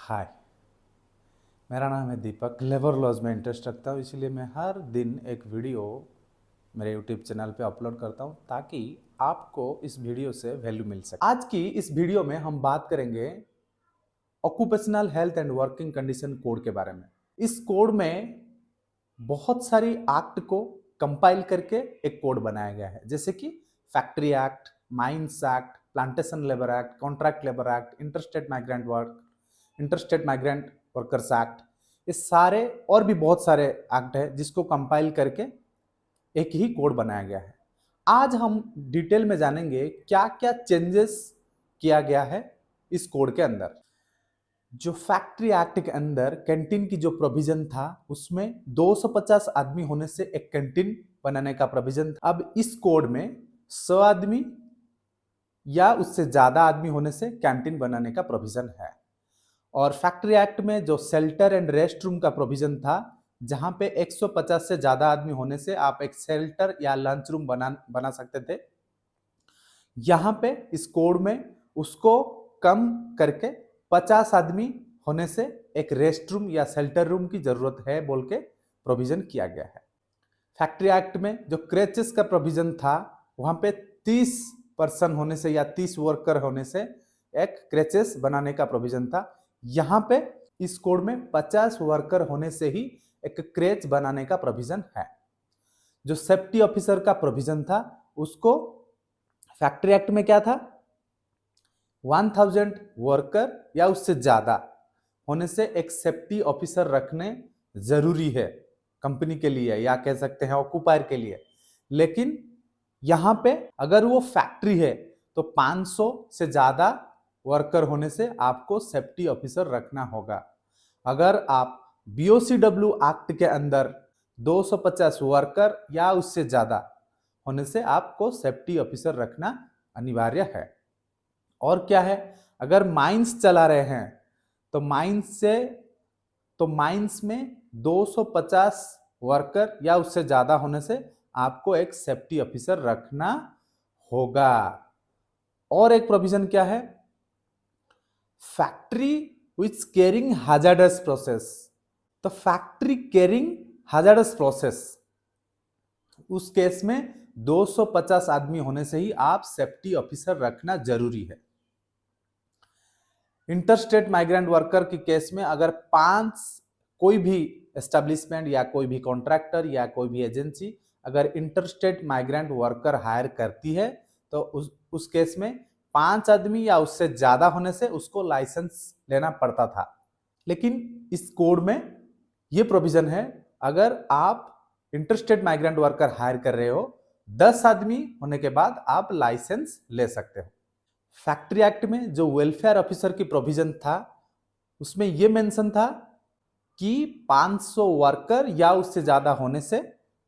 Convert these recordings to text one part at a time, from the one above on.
हाय, मेरा नाम है दीपक। लेबर लॉज में इंटरेस्ट रखता हूँ, इसलिए मैं हर दिन एक वीडियो मेरे यूट्यूब चैनल पे अपलोड करता हूँ ताकि आपको इस वीडियो से वैल्यू मिल सके। आज की इस वीडियो में हम बात करेंगे occupational health and working condition code के बारे में। इस कोड में बहुत सारी एक्ट को कंपाइल करके एक कोड बनाया गया है, जैसे कि factory act, mines act, plantation labour act, contract labour act, interstate migrant workers act. ये सारे और भी बहुत सारे एक्ट है जिसको कंपाइल करके एक ही कोड बनाया गया है। आज हम डिटेल में जानेंगे क्या क्या चेंजेस किया गया है इस कोड के अंदर। जो फैक्ट्री एक्ट के अंदर कैंटीन की जो प्रोविजन था उसमें 250 आदमी होने से एक कैंटीन बनाने का प्रोविजन था। अब इस कोड में 100 आदमी या उससे ज्यादा आदमी होने से कैंटीन बनाने का प्रोविजन है। और फैक्ट्री एक्ट में जो शेल्टर एंड रेस्ट रूम का प्रोविजन था, जहां पे 150 से ज्यादा आदमी होने से आप एक शेल्टर या लंच रूम बना सकते थे। यहां पे इस कोड में उसको कम करके 50 आदमी होने से एक रेस्ट रूम या शेल्टर रूम की जरूरत है बोल के प्रोविजन किया गया है। फैक्ट्री एक्ट में जो क्रेचेस का प्रोविजन था, वहां पे 30 पर्सन होने से या 30 वर्कर होने से एक क्रेचेस बनाने का प्रोविजन था। यहां पे इस कोड में 50 वर्कर होने से ही एक क्रेच बनाने का प्रोविजन है। जो सेफ्टी ऑफिसर का प्रोविजन था, उसको फैक्ट्री एक्ट में क्या था, 1000 वर्कर या उससे ज्यादा होने से एक सेफ्टी ऑफिसर रखने जरूरी है कंपनी के लिए, या कह सकते हैं ऑक्यूपायर के लिए। लेकिन यहां पे अगर वो फैक्ट्री है तो 500 से ज्यादा वर्कर होने से आपको सेफ्टी ऑफिसर रखना होगा। अगर आप बीओसीडब्ल्यू एक्ट के अंदर 250 वर्कर या उससे ज्यादा होने से आपको सेफ्टी ऑफिसर रखना अनिवार्य है। और क्या है, अगर माइंस चला रहे हैं तो माइंस में 250 वर्कर या उससे ज्यादा होने से आपको एक सेफ्टी ऑफिसर रखना होगा। और एक प्रोविजन क्या है, फैक्ट्री विच कैरिंग हैजार्डस प्रोसेस। तो फैक्ट्री कैरिंग हैजार्डस प्रोसेस, उस केस में 250 आदमी होने से ही आप सेफ्टी ऑफिसर रखना जरूरी है। इंटरस्टेट माइग्रेंट वर्कर के केस में अगर कोई भी एस्टेब्लिशमेंट या कोई भी कॉन्ट्रैक्टर या कोई भी एजेंसी अगर इंटरस्टेट माइग्रेंट वर्कर हायर करती है तो उस केस में 5 आदमी या उससे ज्यादा होने से उसको लाइसेंस लेना पड़ता था। लेकिन इस कोड में यह प्रोविजन है, अगर आप इंटरस्टेट माइग्रेंट वर्कर हायर कर रहे हो 10 आदमी होने के बाद आप लाइसेंस ले सकते हो। फैक्ट्री एक्ट में जो वेलफेयर ऑफिसर की प्रोविजन था, उसमें यह मेंशन था कि 500 वर्कर या उससे ज्यादा होने से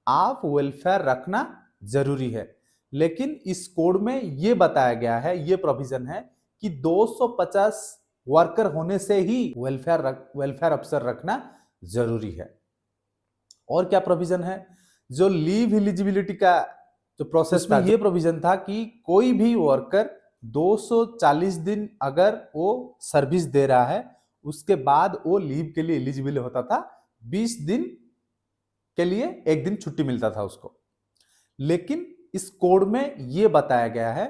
आप वेलफेयर रखना जरूरी है। लेकिन इस कोड में यह बताया गया है, यह प्रोविजन है कि 250 वर्कर होने से ही वेलफेयर ऑफिसर रखना जरूरी है। और क्या प्रोविजन है, जो लीव एलिजिबिलिटी का जो प्रोसेस में यह प्रोविजन था कि कोई भी वर्कर 240 दिन अगर वो सर्विस दे रहा है उसके बाद वो लीव के लिए एलिजिबल होता था। 20 दिन के लिए एक दिन छुट्टी मिलता था उसको। लेकिन इस कोड में यह बताया गया है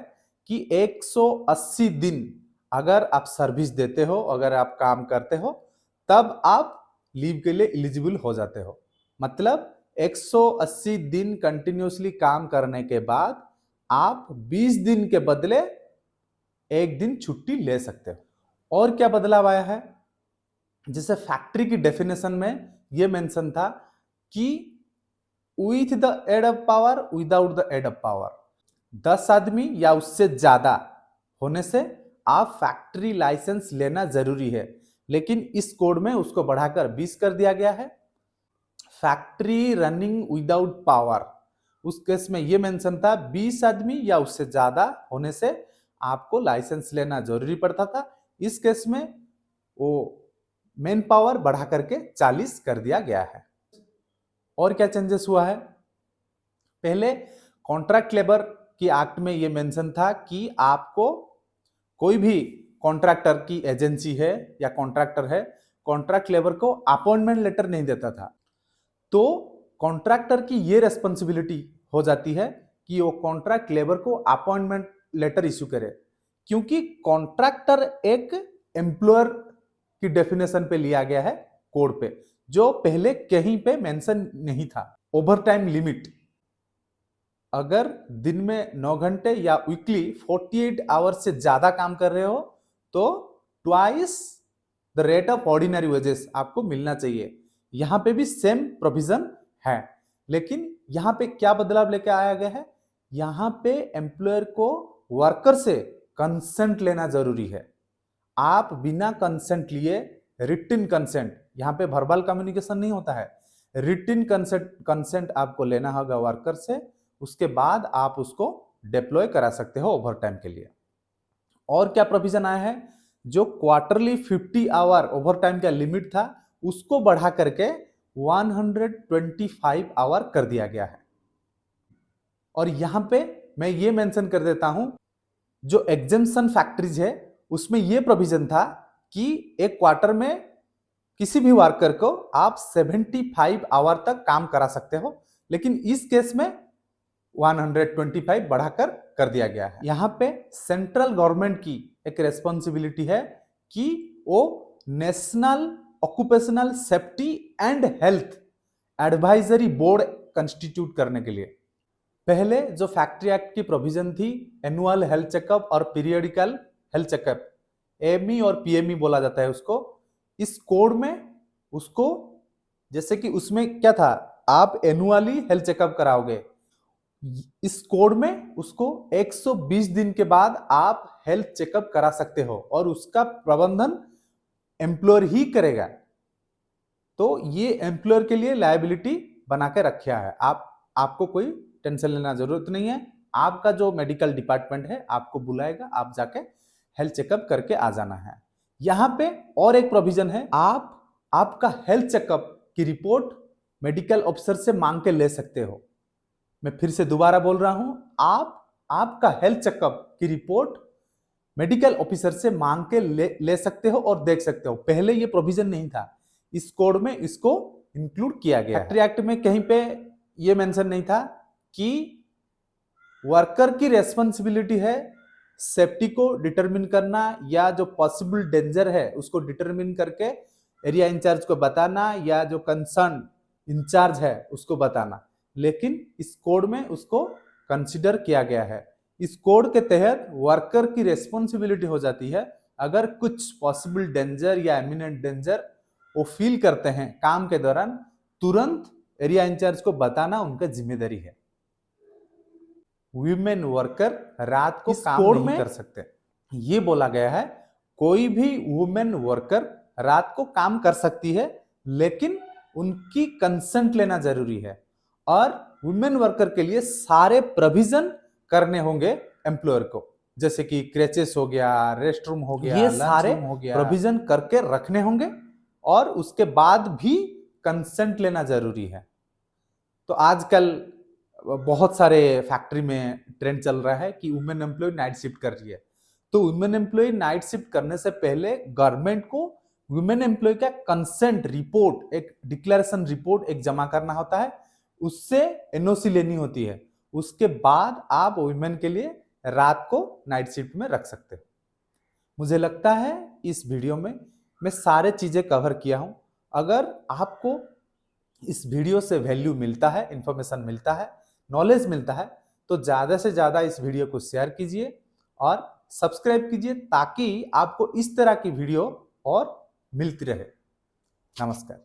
कि 180 दिन अगर आप सर्विस देते हो, अगर आप काम करते हो, तब आप लीव के लिए एलिजिबल हो जाते हो। मतलब 180 दिन कंटिन्यूसली काम करने के बाद आप 20 दिन के बदले एक दिन छुट्टी ले सकते हो। और क्या बदलाव आया है, जैसे फैक्ट्री की डेफिनेशन में यह मेंशन था कि with the aid of power, without the aid of power, 10 आदमी या उससे ज्यादा होने से आप फैक्ट्री लाइसेंस लेना जरूरी है। लेकिन इस कोड में उसको बढ़ाकर 20 कर दिया गया है। फैक्ट्री रनिंग विदाउट पावर, उस केस में यह मेंशन था 20 आदमी या उससे ज्यादा होने से आपको लाइसेंस लेना जरूरी पड़ता था। इस केस में वो मेन पावर बढ़ा करके 40 कर दिया गया है। और क्या चेंजेस हुआ है, पहले कॉन्ट्रैक्ट लेबर की एक्ट में यह मेंशन था कि आपको कोई भी कॉन्ट्रैक्टर की एजेंसी है या कॉन्ट्रैक्टर है, कॉन्ट्रैक्ट लेबर को अपॉइंटमेंट लेटर नहीं देता था, तो कॉन्ट्रैक्टर की ये रेस्पॉन्सिबिलिटी हो जाती है कि वो कॉन्ट्रैक्ट लेबर को अपॉइंटमेंट लेटर इश्यू करे, क्योंकि कॉन्ट्रैक्टर एक एम्प्लॉयर की डेफिनेशन पे लिया गया है कोड पे, जो पहले कहीं पे मेंशन नहीं था। ओवर टाइम लिमिट, अगर दिन में 9 घंटे या वीकली 48 आवर्स से ज्यादा काम कर रहे हो तो twice the rate of ordinary wages आपको मिलना चाहिए। यहां पे भी सेम प्रोविजन है, लेकिन यहां पे क्या बदलाव लेके आया गया है, यहां पे एम्प्लॉयर को वर्कर से कंसेंट लेना जरूरी है। आप बिना कंसेंट लिए, रिटन कंसेंट, यहां पे वर्बल कम्युनिकेशन नहीं होता है, रिटन कंसेंट आपको लेना होगा वर्कर से, उसके बाद आप उसको डिप्लॉय करा सकते हो ओवर टाइम के लिए। और क्या प्रोविजन आया है, जो क्वार्टरली 50 आवर ओवर टाइम का लिमिट था उसको बढ़ा करके 125 आवर कर दिया गया है। और यहां पे मैं ये मेंशन कर देता हूं, जो एग्जेम्पशन फैक्ट्रीज है उसमें ये प्रोविजन था कि एक क्वार्टर में किसी भी वर्कर को आप 75 आवर तक काम करा सकते हो, लेकिन इस केस में 125 बढ़ाकर कर दिया गया है। यहां पे सेंट्रल गवर्नमेंट की एक रेस्पॉन्सिबिलिटी है कि वो national occupational safety and health advisory board constitute करने के लिए, पहले जो फैक्ट्री एक्ट की प्रोविजन थी, एनुअल हेल्थ चेकअप और पीरियडिकल हेल्थ चेकअप, एमई और पीएमई बोला जाता है उसको, इस कोड में उसको, जैसे कि उसमें क्या था, आप एनुअली हेल्थ चेकअप कराओगे, इस कोड में उसको 120 दिन के बाद आप हेल्थ चेकअप करा सकते हो और उसका प्रबंधन एम्प्लॉयर ही करेगा। तो ये एम्प्लॉयर के लिए लायबिलिटी बना के रखा है, आपको कोई टेंशन लेना जरूरत नहीं है। आपका जो मेडिकल डिपार्टमेंट है आपको बुलाएगा, आप जाके हेल्थ चेकअप करके आ जाना है। यहां पे और एक प्रोविजन है, आपका हेल्थ चेकअप की रिपोर्ट मेडिकल ऑफिसर से मांग के ले सकते हो। मैं फिर से दोबारा बोल रहा हूं, आपका हेल्थ चेकअप की रिपोर्ट मेडिकल ऑफिसर से मांग के ले सकते हो और देख सकते हो। पहले ये प्रोविजन नहीं था, इस कोड में इसको इंक्लूड किया गया है। फैक्ट्री एक्ट में कहीं पे ये मेंशन नहीं था कि वर्कर की रेस्पॉन्सिबिलिटी है सेफ्टी को डिटरमिन करना, या जो पॉसिबल डेंजर है उसको डिटरमिन करके एरिया इंचार्ज को बताना, या जो कंसर्न इंचार्ज है उसको बताना, लेकिन इस कोड में उसको कंसिडर किया गया है। इस कोड के तहत वर्कर की रेस्पॉन्सिबिलिटी हो जाती है, अगर कुछ पॉसिबल डेंजर या इमिनेंट डेंजर वो फील करते हैं काम के दौरान, तुरंत एरिया इंचार्ज को बताना उनका जिम्मेदारी है। वीमेन वर्कर रात को काम नहीं कर सकते, ये बोला गया है। कोई भी वुमेन वर्कर रात को काम कर सकती है, लेकिन उनकी कंसेंट लेना जरूरी है। और वुमेन वर्कर के लिए सारे प्रोविजन करने होंगे एम्प्लॉयर को, जैसे कि क्रेचेस हो गया, रेस्ट रूम हो गया, ये सारे प्रोविजन करके रखने होंगे, और उसके बाद भी कंसेंट लेना जरूरी है। तो आजकल बहुत सारे फैक्ट्री में ट्रेंड चल रहा है कि वुमेन एम्प्लॉय नाइट शिफ्ट कर रही है, तो वुमेन एम्प्लॉय नाइट शिफ्ट करने से पहले गवर्नमेंट को वुमेन एम्प्लॉय का कंसेंट रिपोर्ट, एक डिक्लेरेशन रिपोर्ट एक जमा करना होता है, उससे एनओसी लेनी होती है। उसके बाद आप वुमेन के लिए रात को नाइट शिफ्ट में रख सकते हो। मुझे लगता है इस वीडियो में मैं सारे चीजें कवर किया हूं। अगर आपको इस वीडियो से वैल्यू मिलता है, इंफॉर्मेशन मिलता है, नॉलेज मिलता है, तो ज्यादा से ज्यादा इस वीडियो को शेयर कीजिए और सब्सक्राइब कीजिए, ताकि आपको इस तरह की वीडियो और मिलती रहे। नमस्कार।